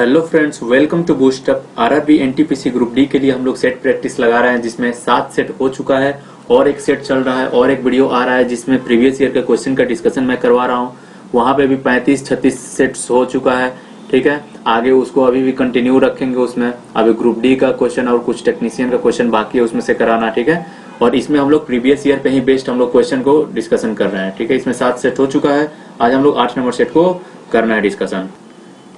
Hello friends, welcome to Boostup. RRB NTPC group D के लिए हम लोग सेट प्रैक्टिस लगा रहे हैं, जिसमें 7 सेट हो चुका है और एक सेट चल रहा है और एक वीडियो आ रहा है जिसमें प्रीवियस ईयर के क्वेश्चन का डिस्कशन मैं करवा रहा हूँ। वहां पे भी 35-36 सेट्स हो चुका है। ठीक है, आगे उसको अभी भी कंटिन्यू रखेंगे। उसमें अभी ग्रुप डी का क्वेश्चन और कुछ टेक्नीशियन का क्वेश्चन बाकी है उसमें से कराना। ठीक है, और इसमें हम लोग प्रीवियस ईयर पे ही बेस्ड हम लोग क्वेश्चन को डिस्कशन कर रहे हैं। ठीक है, इसमें 7 सेट हो चुका है। आज हम लोग 8 नंबर सेट को करना है डिस्कशन।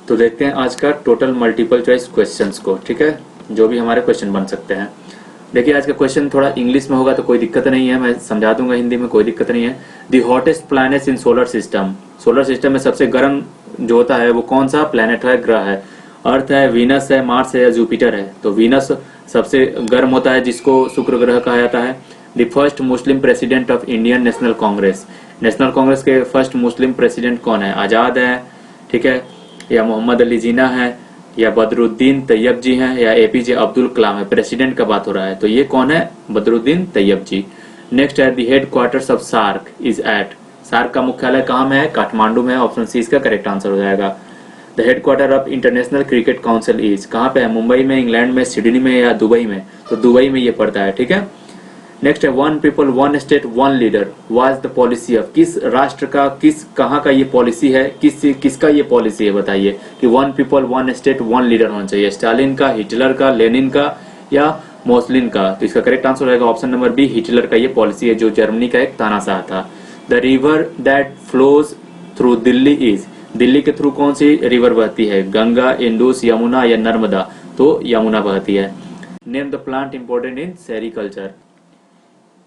तो देखते हैं आज का टोटल मल्टीपल चॉइस क्वेश्चंस को। ठीक है, जो भी हमारे क्वेश्चन बन सकते हैं। देखिए, आज का क्वेश्चन थोड़ा इंग्लिश में होगा तो कोई दिक्कत नहीं है, मैं समझा दूंगा हिंदी में, कोई दिक्कत नहीं है। The hottest planets in solar system. Solar system में सबसे गर्म जो होता है वो कौन सा प्लैनेट है, ग्रह है? अर्थ है, वीनस है, मार्स है या जुपिटर है? तो वीनस सबसे गर्म होता है, जिसको शुक्र ग्रह कहा जाता है। The first Muslim president of Indian national Congress. National Congress के फर्स्ट मुस्लिम प्रेसिडेंट कौन है? आजाद है, ठीक है, या मोहम्मद अली जिन्ना है, या बदरुद्दीन तैयब जी हैं, या एपीजे अब्दुल कलाम है? प्रेसिडेंट का बात हो रहा है तो ये कौन है? बदरुद्दीन तैयब जी। नेक्स्ट है, the headquarters of SAARC is at. SAARC का मुख्यालय कहाँ में है? काठमांडू में है। ऑप्शन सी इसका करेक्ट आंसर हो जाएगा। The head quarter of international cricket council is, कहाँ पे है? मुंबई में, इंग्लैंड में, सिडनी में या दुबई में? तो दुबई में ये पड़ता है। ठीक है, नेक्स्ट है, one people one state one leader was the policy of. किस राष्ट्र का, किस कहाँ का ये पॉलिसी है, किसका ये पॉलिसी है? बताइए कि one people one state one leader होना चाहिए। स्टालिन का, हिटलर का, लेनिन का या मोसलिन का? तो इसका करेक्ट आंसर रहेगा ऑप्शन नंबर बी, हिटलर का ये पॉलिसी है, जो जर्मनी का एक तानाशाह था। The river that flows through Delhi is. Delhi के थ्रू कौन सी रिवर बहती है? गंगा, इंडस, यमुना या नर्मदा? तो यमुना बहती है। Name the plant important in sericulture.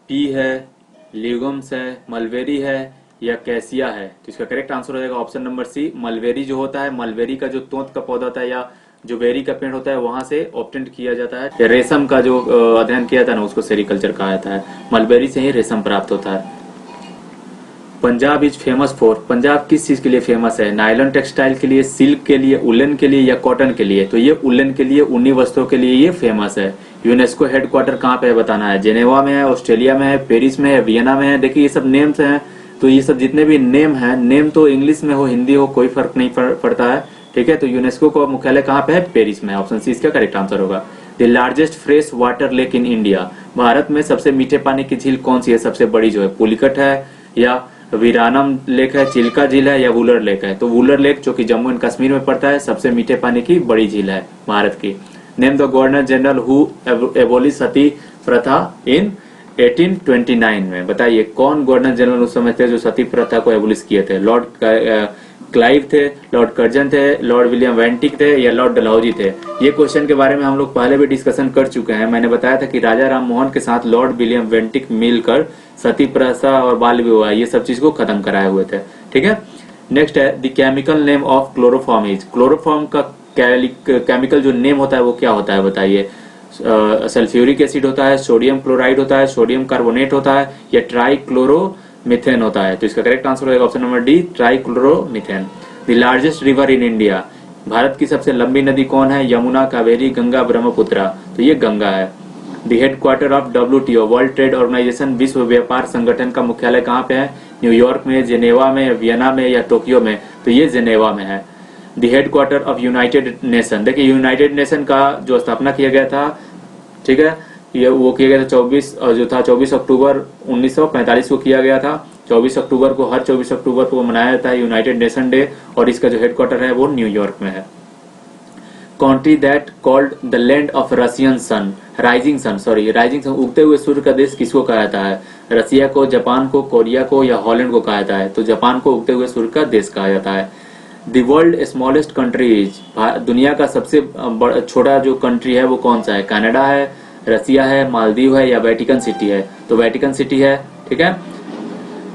P है, लीगम्स है, मलबेरी है या कैसिया है? तो इसका करेक्ट आंसर हो जाएगा ऑप्शन नंबर सी, मलबेरी जो होता है। मलबेरी का जो तोंत का पौधा होता है या जो बेरी का पेड़ होता है वहां से ऑब्टेंड किया जाता है। या रेशम का जो अध्ययन किया था ना, उसको सेरिकल्चर कहा जाता है। मलबेरी से ही रेशम प्राप्त होता है। Punjab is famous for. Punjab किस चीज के लिए फेमस है? नायलॉन टेक्सटाइल के लिए, सिल्क के लिए, उलन के लिए या कॉटन के लिए? तो ये उलन के लिए, ऊनी वस्त्रों के लिए ये फेमस है। यूनेस्को हेडक्वार्टर कहाँ पे है बताना है। जेनेवा में है, ऑस्ट्रेलिया में है, पेरिस में है, वियना में है? देखिए ये सब नेम्स हैं, तो ये सब जितने भी नेम है, नेम तो इंग्लिश में हो, हिंदी हो, कोई फर्क नहीं पड़ता है। ठीक है, तो यूनेस्को का मुख्यालय कहाँ पे है? पेरिस में। ऑप्शन सी इसका करेक्ट आंसर होगा। The largest fresh water lake in India. Bharat में सबसे मीठे पानी की झील कौन सी है? सबसे बड़ी जो है पुलिकट है, या वीरानम लेक है, चिल्का झील है, या वुलर लेक है? तो वुलर लेक जो कि जम्मू एंड कश्मीर में पड़ता है, सबसे मीठे पानी की बड़ी झील है भारत की। Name the governor general who abolish sati pratha in 1829 में। बताइए कौन गवर्नर जनरल उस समय थे जो सती प्रथा को एबोलिश किए थे? लॉर्ड क्लाइव थे, लॉर्ड कर्जन थे, लॉर्ड विलियम वेंटिक थे या लॉर्ड डलहौजी थे? ये क्वेश्चन के बारे में हम लोग पहले भी डिस्कशन कर चुके हैं। मैंने बताया था कि राजा राम मोहन के साथ लॉर्ड विलियम वेंटिक मिलकर सती प्रथा और बाल विवाह ये सब चीज को खत्म कराए हुए थे। ठीक है, नेक्स्ट है, the chemical name of chloroform is. Chloroform का केमिकल जो नेम होता है वो क्या होता है? बताइए। सल्फ्यूरिक एसिड होता है, सोडियम क्लोराइड होता है, सोडियम कार्बोनेट होता है या ट्राइक्लोरोमीथेन होता है? तो इसका करेक्ट आंसर होगा option number D, trichloromethane. The largest river in India. Bharat की सबसे लंबी नदी कौन है? यमुना, कावेरी, गंगा, ब्रह्मपुत्रा? तो ये गंगा है। The headquarter of WTO, world trade organization, विश्व व्यापार संगठन का मुख्यालय कहाँ पे है? न्यूयॉर्क में, जेनेवा में, वियना में या टोक्यो में? तो ये जेनेवा में है। The headquarter of United nation. देखिए यूनाइटेड नेशन का जो स्थापना किया गया था, ठीक है, ये वो किया गया था 24 अक्टूबर 1945 को किया गया था। 24 अक्टूबर को, हर 24 अक्टूबर को मनाया जाता है यूनाइटेड नेशन डे, और इसका जो हेडक्वार्टर है वो न्यूयॉर्क में है। Country that called the land of Russian sun, rising sun, उगते हुए सूर्य का देश किसको कहा जाता है? रसिया को, जापान को, कोरिया को या हॉलैंड को कहा जाता है? तो जापान को उगते हुए सूर्य का देश कहा जाता है। The world smallest country is, दुनिया का सबसे छोटा जो कंट्री है वो कौन सा है? कनाडा है, रसिया है, मालदीव है या वेटिकन सिटी है? तो वेटिकन सिटी है। ठीक है,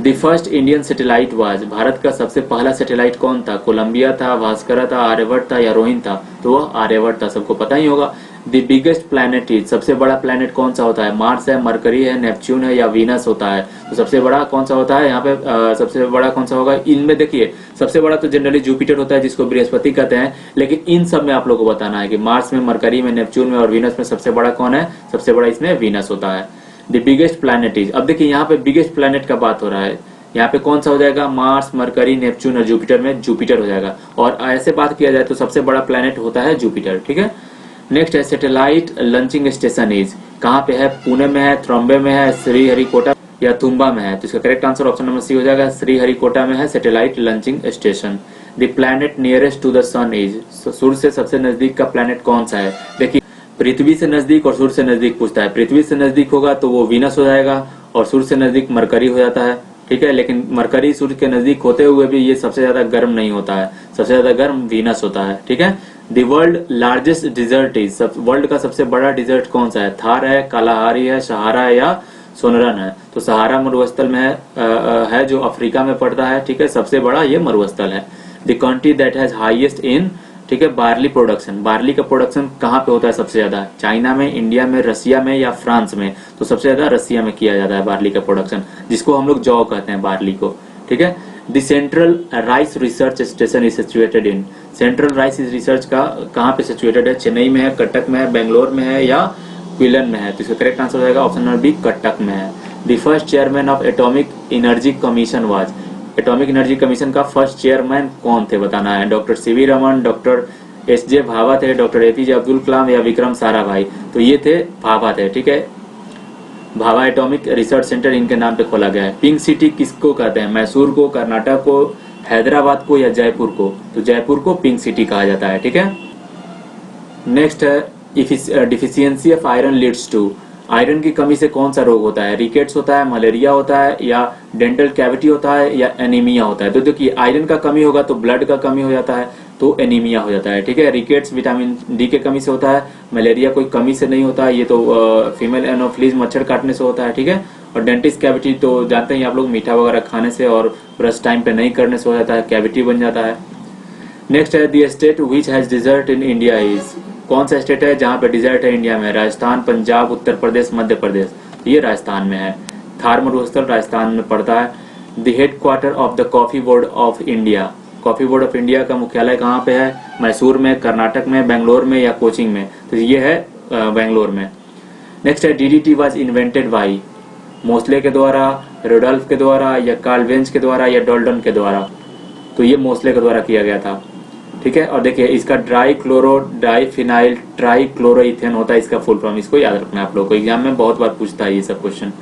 the first Indian satellite was, Bharat का सबसे पहला सैटेलाइट कौन था? कोलंबिया था, भास्करा था, आर्यभट्ट था या रोहित था? तो वह आर्यभट्ट था, सबको पता ही होगा। द बिगेस्ट प्लैनेट इज, सबसे बड़ा प्लैनेट कौन सा होता है? मार्स है, मरकरी है, नेपच्यून है या वीनस होता है? तो सबसे बड़ा कौन सा होता है यहाँ पे? सबसे बड़ा कौन सा होगा इनमें? देखिए सबसे बड़ा तो जनरली जुपिटर होता है, जिसको बृहस्पति कहते हैं, लेकिन इन सब में आप लोगों को बताना है कि मार्स में, मरकरी में, नेपच्यून में और वीनस में सबसे बड़ा कौन है? सबसे बड़ा इसमें वीनस होता है। द बिगेस्ट प्लैनेट इज, अब देखिए यहाँ पे बिगेस्ट प्लैनेट का बात हो रहा है। यहाँ पे कौन सा हो जाएगा, मार्स, मरकरी, नेपच्यून और जुपिटर में जुपिटर हो जाएगा। और ऐसे बात किया जाए तो सबसे बड़ा प्लेनेट होता है जुपिटर, ठीक है। नेक्स्ट है सैटेलाइट लॉन्चिंग स्टेशन इज, कहाँ पे है, पुणे में है, थ्रॉम्बे में है, श्रीहरिकोटा या तुम्बा में है। तो इसका correct answer option number C हो जाएगा, श्रीहरिकोटा में है satellite launching station. The planet nearest to the sun is, सूर्य से सबसे नजदीक का प्लैनेट कौन सा है। देखिए पृथ्वी से नजदीक और सूर्य से नजदीक पूछता है, पृथ्वी से नजदीक होगा तो वो वीनस हो जाएगा और सूर्य से नजदीक मरकरी हो जाता है, ठीक है। लेकिन मरकरी सूर्य के नजदीक होते हुए भी ये सबसे ज्यादा गर्म नहीं होता है, सबसे ज्यादा गर्म वीनस होता है, ठीक है। The world largest desert is, world का सबसे बड़ा डिजर्ट कौन सा है, थार है, कालाहारी है, सहारा है या सोनरन है। तो सहारा मरुस्थल में है जो अफ्रीका में पड़ता है, ठीक है, सबसे बड़ा ये मरुस्थल है। The country that has highest in, ठीक है, बार्ली प्रोडक्शन, बार्ली का प्रोडक्शन कहाँ पे होता है सबसे ज्यादा, चाइना में, इंडिया में, रसिया में या फ्रांस में। तो सबसे ज्यादा रसिया में किया जाता है बार्ली का प्रोडक्शन, जिसको हम लोग जौ कहते हैं बार्ली को, ठीक है। The central rice research station is situated in, central rice research का कहाँ पे सिचुएटेड है, चेन्नई में है, कटक में है, बेंगलोर में है या क्विलन में है। तो इसका करेक्ट आंसर हो जाएगा ऑप्शन नंबर बी, कटक में है। The first chairman of atomic energy commission was, atomic energy commission का फर्स्ट चेयरमैन कौन थे बताना है, doctor CV Raman, doctor SJ. Bhabha थे, डॉक्टर ए.पी.जे. अब्दुल कलाम या विक्रम साराभाई। तो ये थे भाभा थे, ठीक है। भाभा एटॉमिक रिसर्च सेंटर इनके नाम पे खोला गया है। पिंक सिटी किसको कहते हैं, मैसूर को, कर्नाटक को, हैदराबाद को या जयपुर को। तो जयपुर को पिंक सिटी कहा जाता है, ठीक है। नेक्स्ट है deficiency of iron leads to, iron की कमी से कौन सा रोग होता है, रिकेट्स होता है, मलेरिया होता है या डेंटल कैविटी होता है या एनीमिया होता है। तो देखिए आयरन का कमी होगा तो ब्लड का कमी हो जाता है, तो एनीमिया हो जाता है, ठीक है। रिकेट्स विटामिन डी के कमी से होता है, मलेरिया कोई कमी से नहीं होता है, ये तो फीमेल एनोफ्लीज मच्छर काटने से होता है, ठीक है। और डेंटिस्ट कैविटी तो जानते हैं आप लोग, मीठा वगैरह खाने से और ब्रश टाइम पे नहीं करने से हो जाता है, कैविटी बन जाता है। नेक्स्ट है the state which has desert in India is, कौन सा स्टेट है जहां पे डिजर्ट है इंडिया में, राजस्थान, पंजाब, उत्तर प्रदेश, मध्य प्रदेश। ये राजस्थान में है, थार मरुस्थल राजस्थान में पड़ता है। The head quarter of the coffee board of India, coffee board of India का मुख्यालय कहाँ पे है, मैसूर में, कर्नाटक में, बेंगलोर में या कोचिंग में। तो ये है बेंगलोर में। नेक्स्ट है DDT was invented by, Moseley के द्वारा, रोडोल्फ के द्वारा या कार्ल वेंच के द्वारा या डॉल्टन के द्वारा। तो ये मोस्ले के द्वारा किया गया था, ठीक है। और देखिए इसका डाई क्लोरो डाईफिनाइल ट्राईक्लोरोइथेन होता है इसका फुल फॉर्म, इसको याद रखना है आप लोगों को, एग्जाम में बहुत बार पूछता है ये सब question.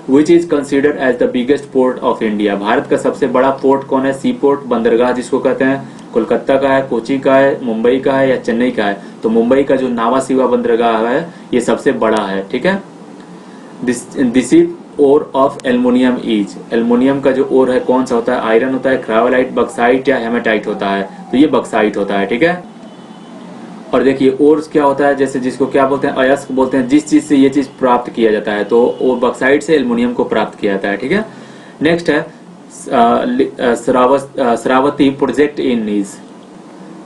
Which is considered as the biggest port of India, भारत का सबसे बड़ा पोर्ट कौन है, सी पोर्ट, बंदरगाह जिसको कहते हैं, कोलकाता का है, कोची का है, मुंबई का है या चेन्नई का है। तो मुंबई का जो नावा शिवा बंदरगाह है ये सबसे बड़ा है, ठीक है। This ore of aluminium is, aluminium का जो ओर है कौन सा होता है, आयरन होता है, क्रायोलाइट, बक्साइट या हेमेटाइट होता है। तो ये बक्साइट होता है, ठीक है। और देखिए ओर्स क्या होता है, जैसे जिसको क्या बोलते हैं, अयस्क बोलते हैं, जिस चीज से ये चीज प्राप्त किया जाता है, तो वो बक्साइट से एल्युमिनियम को प्राप्त किया जाता है, ठीक है। नेक्स्ट है शरावती प्रोजेक्ट इन इज,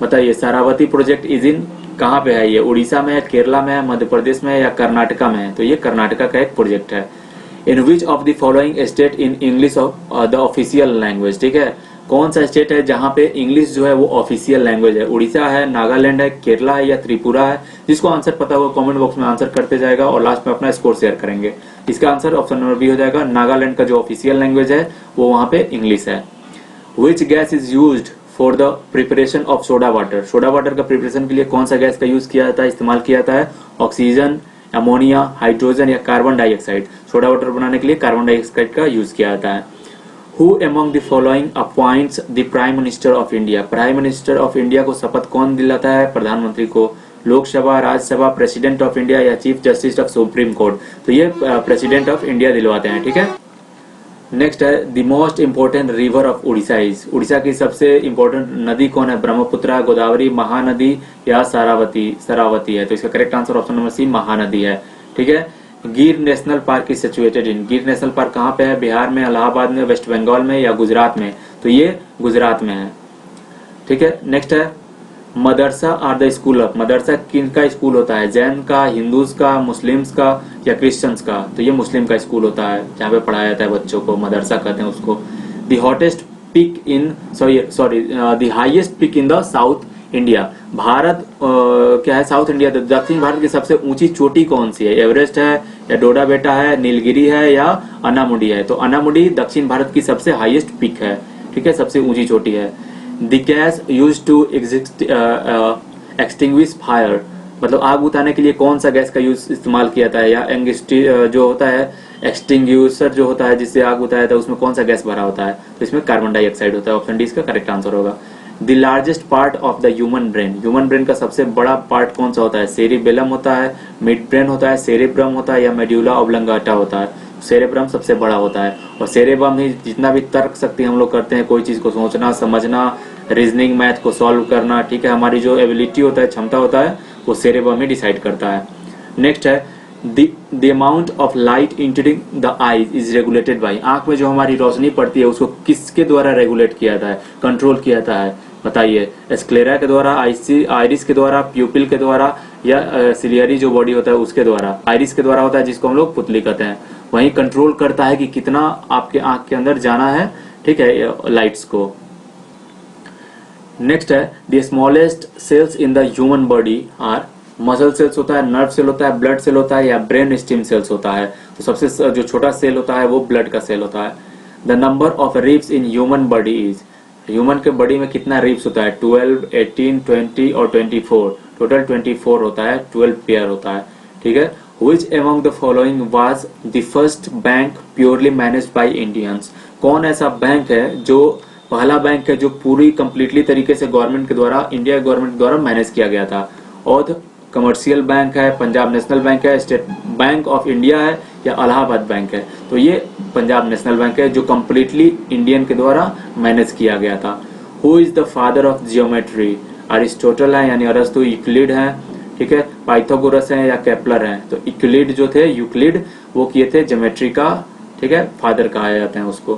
बताइए शरावती प्रोजेक्ट इज इन कहाँ पे है, ये उड़ीसा में है, केरला में है, मध्य प्रदेश में है या कर्नाटका में है। तो ये कर्नाटका का एक प्रोजेक्ट है। In which of the following state in English of the official language, ठीक है, कौन सा स्टेट है जहां पे इंग्लिश जो है वो ऑफिशियल लैंग्वेज है, उड़ीसा है, नागालैंड है, केरला है या त्रिपुरा है। जिसको आंसर पता होगा कमेंट बॉक्स में आंसर करते जाएगा और लास्ट में अपना स्कोर शेयर करेंगे। इसका आंसर ऑप्शन नंबर बी हो जाएगा, नागालैंड का जो ऑफिशियल लैंग्वेज है वो वहां पे इंग्लिश है। Which gas is used for the preparation of soda water, soda water का प्रिपरेशन के लिए कौन सा गैस का यूज किया जाता है, इस्तेमाल किया जाता है, ऑक्सीजन, अमोनिया, हाइड्रोजन या कार्बन डाइऑक्साइड। सोडा वाटर बनाने के लिए कार्बन डाइऑक्साइड का यूज किया जाता है। Who among the following appoints the Prime Minister of India, prime minister of India को शपथ कौन दिलाता है, प्रधानमंत्री को, Lok Sabha, Rajya Sabha, president of India या chief justice of supreme court. तो ये प्रेसिडेंट ऑफ इंडिया दिलवाते हैं, ठीक है। नेक्स्ट है the most important river of Orissa is, Orissa की सबसे इंपोर्टेंट नदी कौन है, ब्रह्मपुत्र, गोदावरी, महानदी या सरावती है। तो इसका correct answer option number C Mahanadi है, ठीक है। Gir national park is situated in, Gir national park कहाँ पे है, बिहार में, इलाहाबाद में, वेस्ट बंगाल में या गुजरात में। तो ये गुजरात में है, ठीक है। नेक्स्ट है मदरसा आर द स्कूल ऑफ, मदरसा किन का स्कूल होता है, जैन का, हिंदूज का, मुस्लिम्स का या क्रिश्चियंस का। तो ये मुस्लिम का स्कूल होता है जहाँ पे पढ़ाया जाता है बच्चों को, मदरसा कहते हैं उसको। The hottest peak in the highest peak in the south India, भारत क्या है, साउथ इंडिया, दक्षिण भारत की सबसे ऊंची चोटी कौन सी है? एवरेस्ट है या डोडा बेटा है, नीलगिरी है या अनामुडी है? तो अनामुडी दक्षिण भारत की सबसे हाईएस्ट पिक है, ठीक है, सबसे ऊंची चोटी है। The gas used to extinguish fire, मतलब आग बुझाने के लिए कौन सा गैस का यूज इस्तेमाल किया जाता है? या जो होता है एक्सटिंग्विशर जो होता है जिससे आग बुझाया जाता है, उसमें कौन सा गैस भरा होता है? तो इसमें कार्बन डाइऑक्साइड होता है। ऑप्शन डी इसका करेक्ट आंसर होगा। The largest part of the human brain, human brain का सबसे बड़ा पार्ट कौन सा होता है? सेरिबेलम होता है, मिड ब्रेन होता है, सेरेब्रम होता है या मेड्यूला ऑब्लंगाटा होता है? सेरेब्रम सबसे बड़ा होता है और सेरेब्रम ही जितना भी तर्क शक्ति हम लोग करते हैं, कोई चीज को सोचना, समझना, रीजनिंग, मैथ को सॉल्व करना, ठीक है, हमारी जो एबिलिटी होता है, क्षमता होता है, वो सेरेब्रम ही डिसाइड करता है। नेक्स्ट है the amount of light entering the eyes is regulated by, आंख में जो हमारी रोशनी पड़ती है उसको किसके द्वारा रेगुलेट किया जाता है, कंट्रोल किया जाता है? बताइए, स्क्लेरा के द्वारा, आइरिस के द्वारा, प्यूपिल के द्वारा या सिलियरी जो बॉडी होता है उसके द्वारा? आइरिस के द्वारा होता है जिसको हम लोग पुतली कहते हैं। वही कंट्रोल करता है कि कितना आपके आंख के अंदर जाना है, ठीक है, लाइट्स को। नेक्स्ट है the smallest cells in the human body are, muscle cells होता है, नर्व सेल होता है, ब्लड सेल होता है या ब्रेन स्टेम सेल्स होता है? तो सबसे जो छोटा सेल होता है वो ब्लड का सेल होता है। The number of ribs in human body is, human के बॉडी में कितना रिब्स होता है? 12, 18, 20 और 24, टोटल 24 होता है, 12 पेयर होता है, ठीक है। Which among the following was the first bank purely managed by Indians? कौन ऐसा बैंक है जो पहला बैंक है जो पूरी कंप्लीटली तरीके से गवर्नमेंट के द्वारा, इंडिया गवर्नमेंट द्वारा मैनेज किया गया था? और कमर्शियल बैंक है, पंजाब नेशनल बैंक है, स्टेट बैंक ऑफ इंडिया है या इलाहाबाद बैंक है? तो ये पंजाब नेशनल बैंक है जो कंप्लीटली इंडियन के द्वारा मैनेज किया गया था। Who is the father of geometry? Aristotle है यानी अरस्तु, यूक्लिड है, ठीक है, पाइथागोरस है या केपलर है? तो यूक्लिड जो थे, यूक्लिड वो किए थे ज्योमेट्री का, ठीक है, फादर कहा जाते हैं उसको।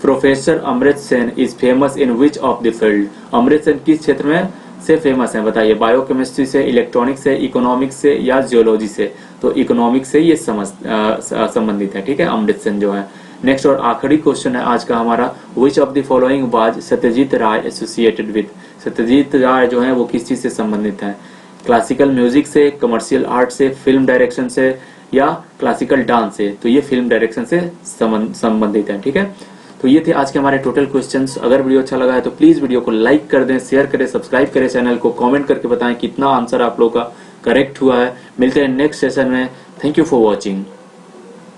Professor Amrit Sen is famous in which of the field? Amrit Sen किस क्षेत्र में से फेमस है? बताइए, बायोकेमिस्ट्री से, इलेक्ट्रॉनिक्स से, इकोनॉमिक्स से या जियोलॉजी से? तो इकोनॉमिक्स से ये संबंधित है, ठीक है, अमृत सेन जो है। नेक्स्ट और आखिरी क्वेश्चन है आज का हमारा, which of the following was Satyajit Ray associated with? Satyajit Ray जो है वो किस चीज से संबंधित है? क्लासिकल म्यूजिक से, कमर्शियल आर्ट से, फिल्म डायरेक्शन से या क्लासिकल डांस से? तो ये फिल्म डायरेक्शन से संबंधित है, ठीक है। तो ये थे आज के हमारे टोटल क्वेश्चंस। अगर वीडियो अच्छा लगा है तो प्लीज वीडियो को लाइक कर दें, शेयर करें, सब्सक्राइब करें चैनल को, कमेंट करके बताएं कितना आंसर आप लोगों का करेक्ट हुआ है। मिलते हैं नेक्स्ट सेशन में। Thank you for watching.